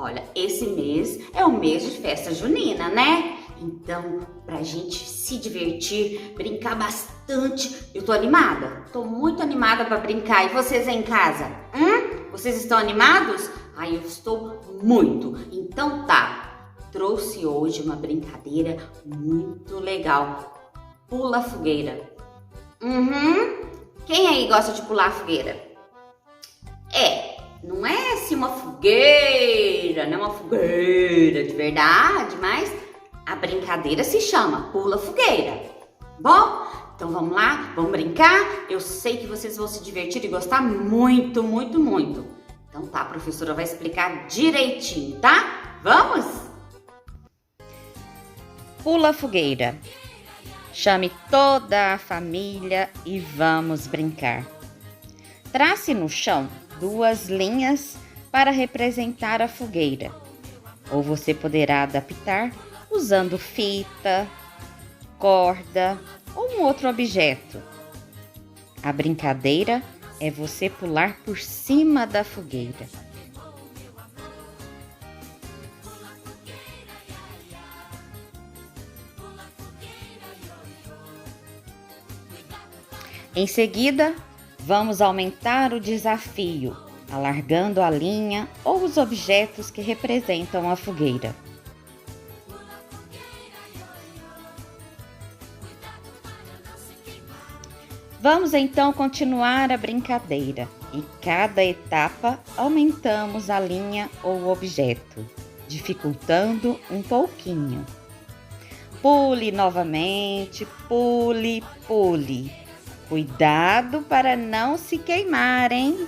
Olha, esse mês é o mês de festa junina, né? Então, pra gente se divertir, brincar bastante, eu tô animada. Tô muito animada pra brincar. E vocês aí em casa? Vocês estão animados? Ai, eu estou muito. Então tá, trouxe hoje uma brincadeira muito legal. Pula fogueira. Quem aí gosta de pular fogueira? Não é assim uma fogueira, não é uma fogueira de verdade, mas a brincadeira se chama pula fogueira. Bom, então vamos lá, vamos brincar? Eu sei que vocês vão se divertir e gostar muito, muito, muito. Então tá, a professora vai explicar direitinho, tá? Vamos? Pula fogueira. Chame toda a família e vamos brincar. Trace no chão 2 linhas para representar a fogueira. Ou você poderá adaptar usando fita, corda ou um outro objeto. A brincadeira é você pular por cima da fogueira. Em seguida, vamos aumentar o desafio, alargando a linha ou os objetos que representam a fogueira. Vamos então continuar a brincadeira e cada etapa aumentamos a linha ou o objeto, dificultando um pouquinho. Pule novamente, pule, pule. Cuidado para não se queimar, hein?